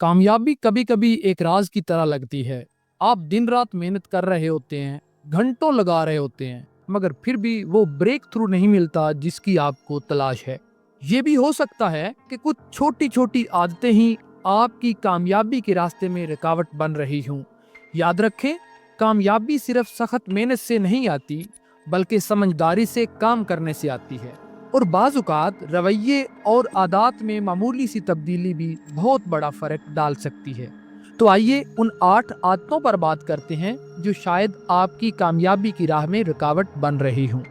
कामयाबी कभी कभी एक राज की तरह लगती है। आप दिन रात मेहनत कर रहे होते हैं, घंटों लगा रहे होते हैं, मगर फिर भी वो ब्रेक थ्रू नहीं मिलता जिसकी आपको तलाश है। ये भी हो सकता है कि कुछ छोटी छोटी आदतें ही आपकी कामयाबी के रास्ते में रुकावट बन रही हों। याद रखें, कामयाबी सिर्फ सख्त मेहनत से नहीं आती, बल्कि समझदारी से काम करने से आती है। और बाज़ औक़ात रवैये और आदत में मामूली सी तब्दीली भी बहुत बड़ा फर्क डाल सकती है। तो आइए उन 8 आदतों पर बात करते हैं जो शायद आपकी कामयाबी की राह में रुकावट बन रही हों।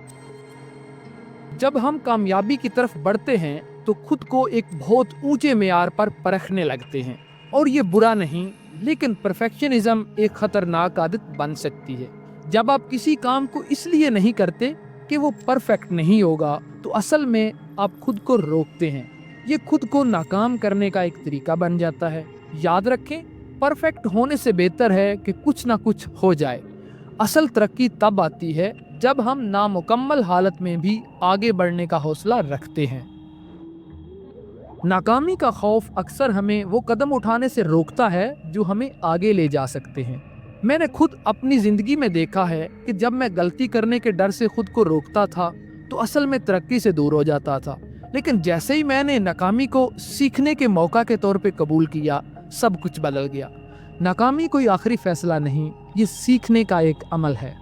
जब हम कामयाबी की तरफ बढ़ते हैं तो खुद को एक बहुत ऊंचे मेयार पर परखने लगते हैं, और ये बुरा नहीं, लेकिन परफेक्शनिज्म एक खतरनाक आदत बन सकती है। जब आप किसी काम को इसलिए नहीं करते कि वो परफेक्ट नहीं होगा, तो असल में आप खुद को रोकते हैं। ये खुद को नाकाम करने का एक तरीका बन जाता है। याद रखें, परफेक्ट होने से बेहतर है कि कुछ ना कुछ हो जाए। असल तरक्की तब आती है जब हम नामुकम्मल हालत में भी आगे बढ़ने का हौसला रखते हैं। नाकामी का खौफ अक्सर हमें वो कदम उठाने से रोकता है जो हमें आगे ले जा सकते हैं। मैंने खुद अपनी जिंदगी में देखा है कि जब मैं गलती करने के डर से खुद को रोकता था तो असल में तरक्की से दूर हो जाता था। लेकिन जैसे ही मैंने नाकामी को सीखने के मौका के तौर पे कबूल किया, सब कुछ बदल गया। नाकामी कोई आखिरी फैसला नहीं, ये सीखने का एक अमल है।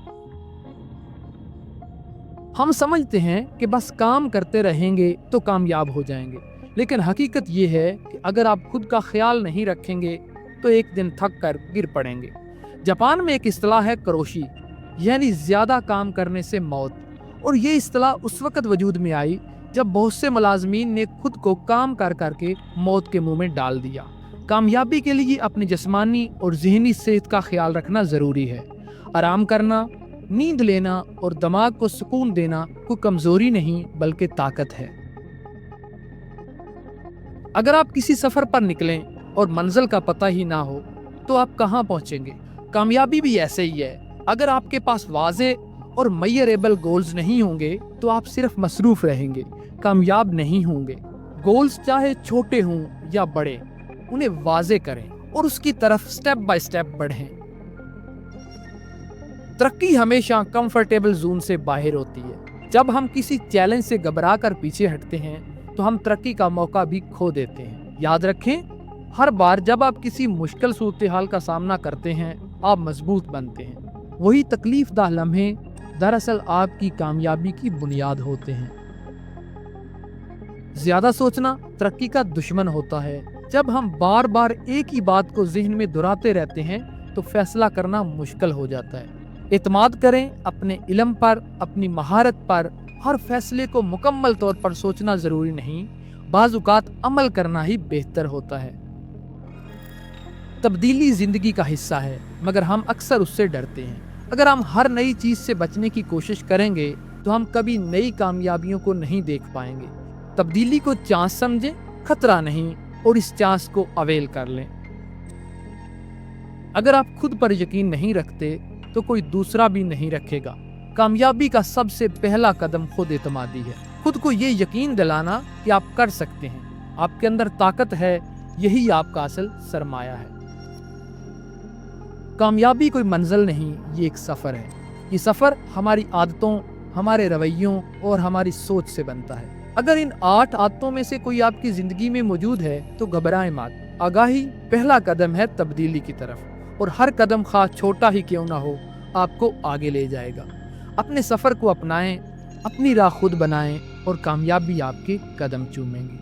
हम समझते हैं कि बस काम करते रहेंगे तो कामयाब हो जाएंगे, लेकिन हकीकत ये है कि अगर आप खुद का ख्याल नहीं रखेंगे तो एक दिन थक कर गिर पड़ेंगे। जापान में एक इस्तिलाह है करोशी, यानी ज्यादा काम करने से मौत। और ये इस्तिलाह उस वक्त वजूद में आई जब बहुत से मुलाजमीन ने खुद को काम कर करके मौत के मुंह में डाल दिया। कामयाबी के लिए अपनी जिस्मानी और ज़हनी सेहत का ख्याल रखना ज़रूरी है। आराम करना, नींद लेना और दिमाग को सुकून देना कोई कमज़ोरी नहीं बल्कि ताकत है। अगर आप किसी सफ़र पर निकलें और मंजिल का पता ही ना हो तो आप कहाँ पहुँचेंगे। कामयाबी भी ऐसे ही है। अगर आपके पास वाज़े और मेजरेबल गोल्स नहीं होंगे तो आप सिर्फ मसरूफ़ रहेंगे, कामयाब नहीं होंगे। गोल्स चाहे छोटे हों या बड़े, उन्हें वाज़े करें और उसकी तरफ स्टेप बाय स्टेप बढ़ें। तरक्की हमेशा कंफर्टेबल जोन से बाहर होती है। जब हम किसी चैलेंज से घबरा कर पीछे हटते हैं तो हम तरक्की का मौका भी खो देते हैं। याद रखें, हर बार जब आप किसी मुश्किल सूरत हाल का सामना करते हैं, आप मजबूत बनते हैं। वही तकलीफदाह लम्हे दरअसल आपकी कामयाबी की बुनियाद होते हैं। ज्यादा सोचना तरक्की का दुश्मन होता है। जब हम बार बार एक ही बात को ज़हन में दोहराते रहते हैं तो फैसला करना मुश्किल हो जाता है। एतमाद करें अपने इल्म पर, अपनी महारत पर। हर फैसले को मुकम्मल तौर पर सोचना ज़रूरी नहीं, बाज़ औक़ात अमल करना ही बेहतर होता है। तब्दीली ज़िंदगी का हिस्सा है, मगर हम अक्सर उससे डरते हैं। अगर हम हर नई चीज़ से बचने की कोशिश करेंगे तो हम कभी नई कामयाबियों को नहीं देख पाएंगे। तब्दीली को चांस समझें, खतरा नहीं, और इस चांस को अवेल कर लें। अगर आप खुद पर यकीन नहीं रखते तो कोई दूसरा भी नहीं रखेगा। कामयाबी का सबसे पहला कदम खुद एतमादी है। खुद को ये यकीन दिलाना कि आप कर सकते हैं, आपके अंदर ताकत है, यही आपका असल सरमाया है। कामयाबी कोई मंजिल नहीं, ये एक सफ़र है। ये सफ़र हमारी आदतों, हमारे रवैयों और हमारी सोच से बनता है। अगर इन 8 आदतों में से कोई आपकी ज़िंदगी में मौजूद है तो घबराएं मत। आगाही पहला कदम है तब्दीली की तरफ, और हर कदम खा छोटा ही क्यों ना हो, आपको आगे ले जाएगा। अपने सफ़र को अपनाएं, अपनी राह खुद बनाएं, और कामयाबी आपके कदम चूमेंगी।